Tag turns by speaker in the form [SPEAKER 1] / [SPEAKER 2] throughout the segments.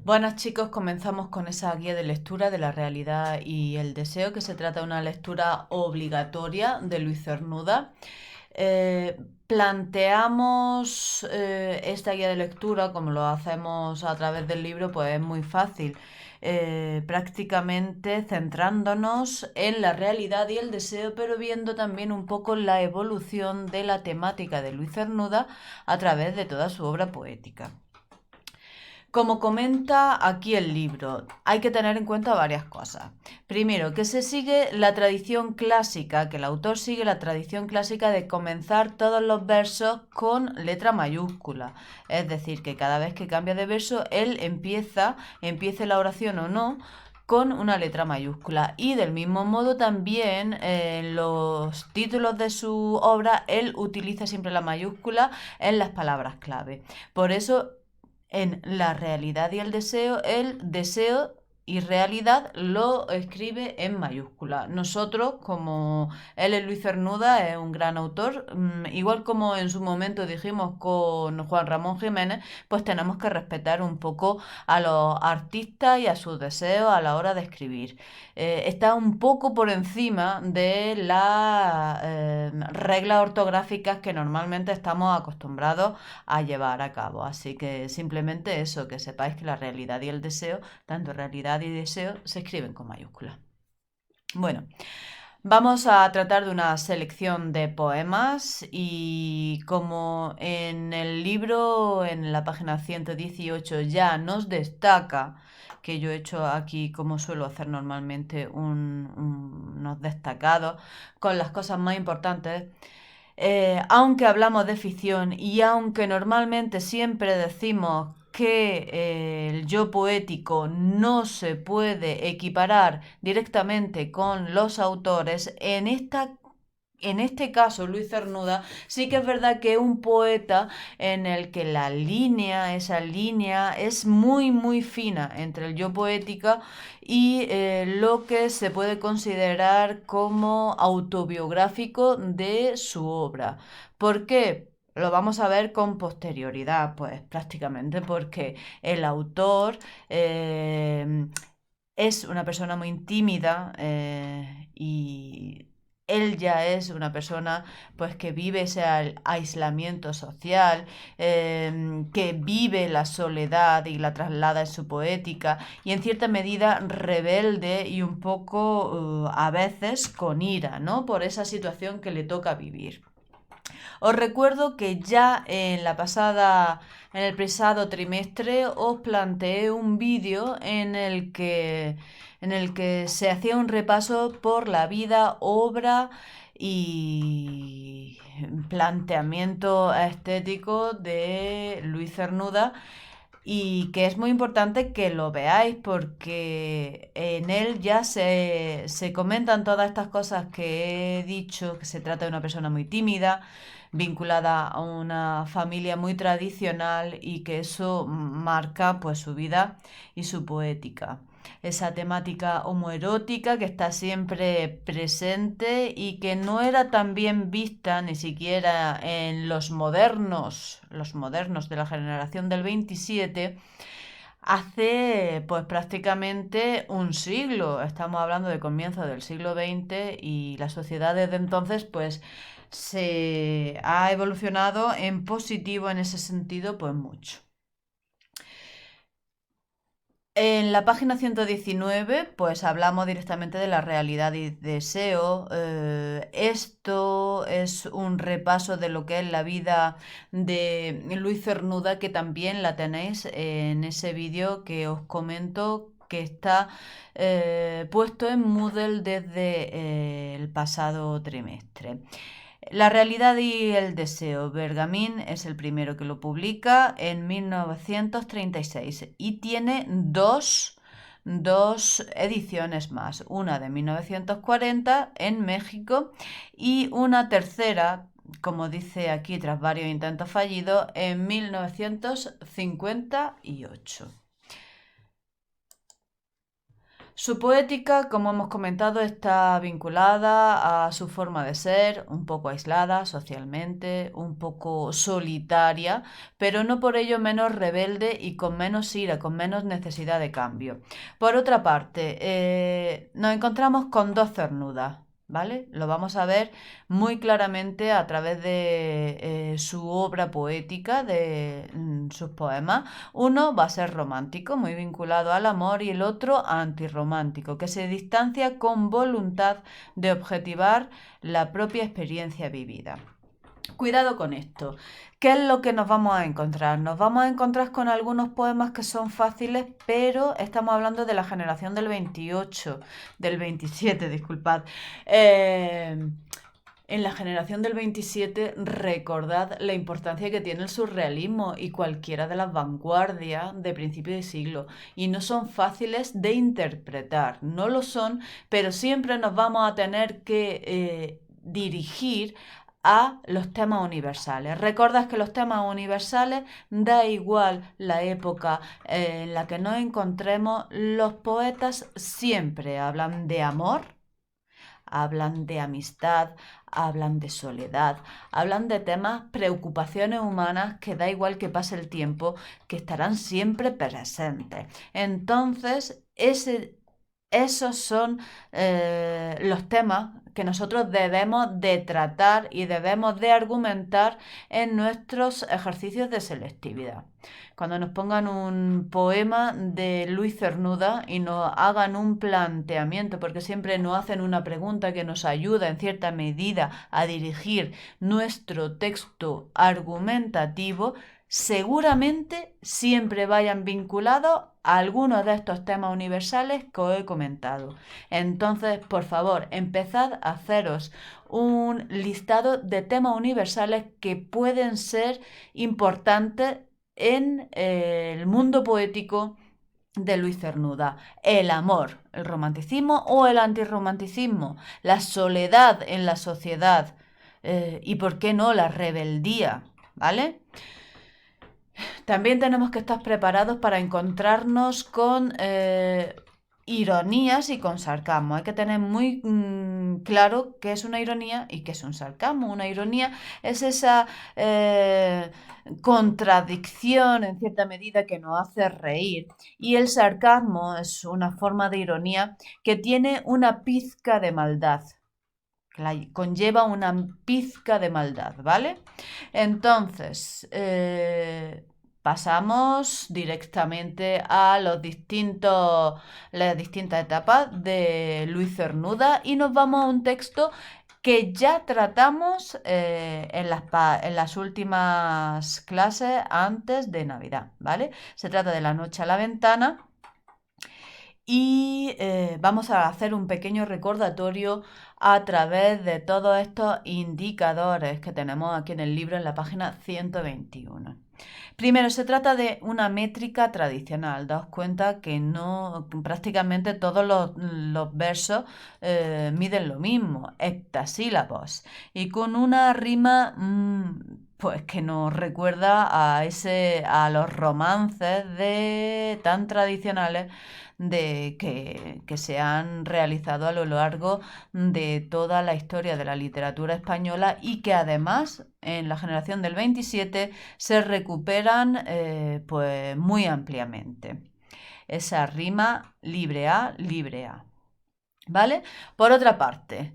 [SPEAKER 1] Buenas chicos, comenzamos con esa guía de lectura de la realidad y el deseo, que se trata de una lectura obligatoria de Luis Cernuda. Planteamos esta guía de lectura, como lo hacemos a través del libro, pues es muy fácil. Prácticamente centrándonos en la realidad y el deseo, pero viendo también un poco la evolución de la temática de Luis Cernuda a través de toda su obra poética. Como comenta aquí el libro, hay que tener en cuenta varias cosas. Primero, que se sigue la tradición clásica, que el autor sigue la tradición clásica de comenzar todos los versos con letra mayúscula. Es decir, que cada vez que cambia de verso, él empiece la oración o no, con una letra mayúscula. Y del mismo modo también en los títulos de su obra, él utiliza siempre la mayúscula en las palabras clave. Por eso en la realidad y el deseo y realidad lo escribe en mayúscula. Nosotros, como él es Luis Cernuda, es un gran autor, igual como en su momento dijimos con Juan Ramón Jiménez, pues tenemos que respetar un poco a los artistas y a sus deseos a la hora de escribir. Está un poco por encima de las reglas ortográficas que normalmente estamos acostumbrados a llevar a cabo. Así que simplemente eso, que sepáis que la realidad y el deseo, tanto realidad y deseo, se escriben con mayúsculas. Bueno, vamos a tratar de una selección de poemas y como en el libro, en la página 118, ya nos destaca, que yo he hecho aquí como suelo hacer normalmente unos destacados con las cosas más importantes. Aunque hablamos de ficción y aunque normalmente siempre decimos que el yo poético no se puede equiparar directamente con los autores, en este caso, Luis Cernuda, sí que es verdad que es un poeta en el que esa línea es muy, muy fina entre el yo poética y lo que se puede considerar como autobiográfico de su obra. ¿Por qué? Lo vamos a ver con posterioridad, pues prácticamente porque el autor es una persona muy tímida y él ya es una persona pues que vive ese aislamiento social, que vive la soledad y la traslada en su poética y en cierta medida rebelde y un poco a veces con ira, ¿no? Por esa situación que le toca vivir. Os recuerdo que ya en el pasado trimestre os planteé un vídeo en el que se hacía un repaso por la vida, obra y planteamiento estético de Luis Cernuda y que es muy importante que lo veáis porque en él ya se comentan todas estas cosas que he dicho, que se trata de una persona muy tímida, vinculada a una familia muy tradicional y que eso marca pues su vida y su poética. Esa temática homoerótica que está siempre presente y que no era tan bien vista ni siquiera en los modernos de la generación del 27, hace pues prácticamente un siglo. Estamos hablando de comienzos del siglo XX y la sociedad desde entonces pues se ha evolucionado en positivo en ese sentido pues mucho. En la página 119, pues hablamos directamente de la realidad y deseo. Esto es un repaso de lo que es la vida de Luis Cernuda, que también la tenéis en ese vídeo que os comento que está puesto en Moodle desde el pasado trimestre. La realidad y el deseo. Bergamín es el primero que lo publica en 1936 y tiene dos ediciones más, una de 1940 en México y una tercera, como dice aquí tras varios intentos fallidos, en 1958. Su poética, como hemos comentado, está vinculada a su forma de ser, un poco aislada socialmente, un poco solitaria, pero no por ello menos rebelde y con menos ira, con menos necesidad de cambio. Por otra parte, nos encontramos con dos cernudas. ¿Vale? Lo vamos a ver muy claramente a través de su obra poética, de sus poemas. Uno va a ser romántico, muy vinculado al amor, y el otro antirromántico, que se distancia con voluntad de objetivar la propia experiencia vivida. Cuidado con esto. ¿Qué es lo que nos vamos a encontrar? Nos vamos a encontrar con algunos poemas que son fáciles, pero estamos hablando de la generación del 28, del 27, disculpad. En la generación del 27, recordad la importancia que tiene el surrealismo y cualquiera de las vanguardias de principio de siglo. Y no son fáciles de interpretar, no lo son, pero siempre nos vamos a tener que dirigir a los temas universales. Recordad que los temas universales, da igual la época en la que nos encontremos, los poetas siempre hablan de amor, hablan de amistad, hablan de soledad, hablan de temas, preocupaciones humanas que da igual que pase el tiempo, que estarán siempre presentes. Entonces, esos son los temas que nosotros debemos de tratar y debemos de argumentar en nuestros ejercicios de selectividad. Cuando nos pongan un poema de Luis Cernuda y nos hagan un planteamiento, porque siempre nos hacen una pregunta que nos ayuda en cierta medida a dirigir nuestro texto argumentativo, seguramente siempre vayan vinculados a algunos de estos temas universales que os he comentado. Entonces, por favor, empezad a haceros un listado de temas universales que pueden ser importantes en el mundo poético de Luis Cernuda. El amor, el romanticismo o el antirromanticismo, la soledad en la sociedad y, ¿por qué no?, la rebeldía, ¿vale? También tenemos que estar preparados para encontrarnos con ironías y con sarcasmo. Hay que tener muy claro qué es una ironía y qué es un sarcasmo. Una ironía es esa contradicción en cierta medida que nos hace reír, y el sarcasmo es una forma de ironía que tiene una pizca de maldad. Conlleva una pizca de maldad, ¿vale? Entonces, pasamos directamente a las distintas etapas de Luis Cernuda y nos vamos a un texto que ya tratamos en las últimas clases antes de Navidad, ¿vale? Se trata de La noche a la ventana. Y vamos a hacer un pequeño recordatorio a través de todos estos indicadores que tenemos aquí en el libro en la página 121. Primero, se trata de una métrica tradicional. Daos cuenta que no prácticamente todos los versos miden lo mismo, heptasílabos, y con una rima pues que nos recuerda a los romances tan tradicionales que se han realizado a lo largo de toda la historia de la literatura española, y que además en la generación del 27 se recuperan pues muy ampliamente. Esa rima libre a, ¿vale? Por otra parte,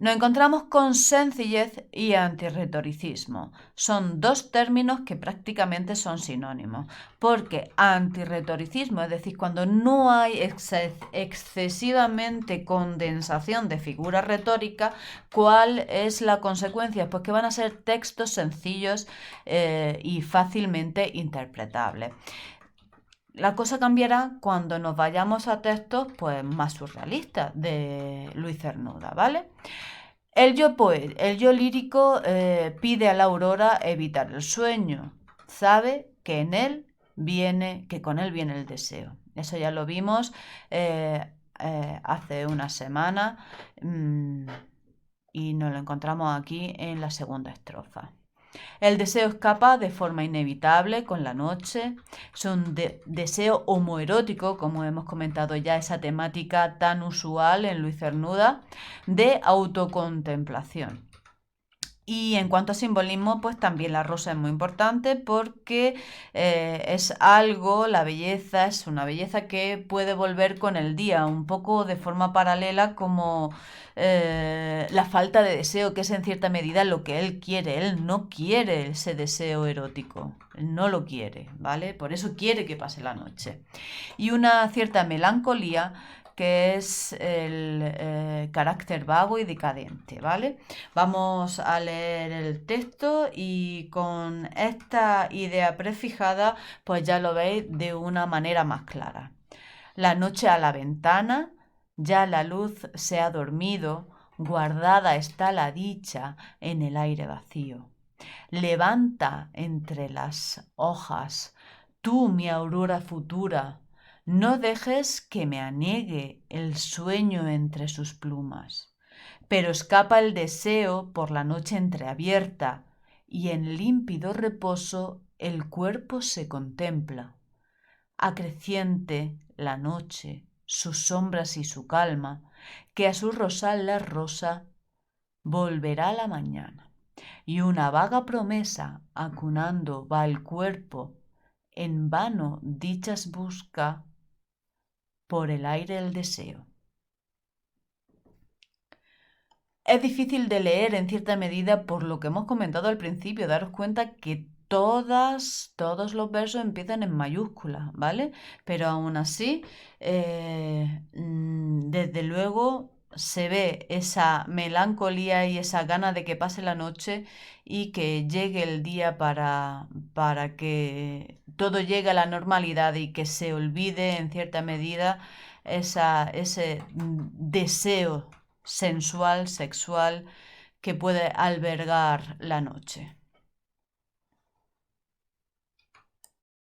[SPEAKER 1] nos encontramos con sencillez y antirretoricismo. Son dos términos que prácticamente son sinónimos, porque antirretoricismo, es decir, cuando no hay excesivamente condensación de figuras retóricas, ¿cuál es la consecuencia? Pues que van a ser textos sencillos y fácilmente interpretables. La cosa cambiará cuando nos vayamos a textos pues, más surrealistas de Luis Cernuda, ¿vale? El yo lírico pide a la aurora evitar el sueño. Sabe que con él viene el deseo. Eso ya lo vimos hace una semana y nos lo encontramos aquí en la segunda estrofa. El deseo escapa de forma inevitable con la noche. Es un deseo homoerótico, como hemos comentado ya, esa temática tan usual en Luis Cernuda, de autocontemplación. Y en cuanto a simbolismo, pues también la rosa es muy importante porque es algo, la belleza, es una belleza que puede volver con el día, un poco de forma paralela como la falta de deseo, que es en cierta medida lo que él quiere. Él no quiere ese deseo erótico, él no lo quiere, ¿vale? Por eso quiere que pase la noche. Y una cierta melancolía que es el carácter vago y decadente, ¿vale? Vamos a leer el texto y con esta idea prefijada, pues ya lo veis de una manera más clara. La noche a la ventana, ya la luz se ha dormido, guardada está la dicha en el aire vacío. Levanta entre las hojas, tú mi aurora futura, no dejes que me anegue el sueño entre sus plumas. Pero escapa el deseo por la noche entreabierta, y en límpido reposo el cuerpo se contempla. Acreciente la noche, sus sombras y su calma, que a su rosal la rosa volverá la mañana. Y una vaga promesa acunando va el cuerpo, en vano dichas busca por el aire el deseo. Es difícil de leer en cierta medida por lo que hemos comentado al principio, daros cuenta que todos los versos empiezan en mayúsculas, ¿vale? Pero aún así, desde luego se ve esa melancolía y esa gana de que pase la noche y que llegue el día para que todo llegue a la normalidad y que se olvide en cierta medida ese deseo sensual, sexual, que puede albergar la noche.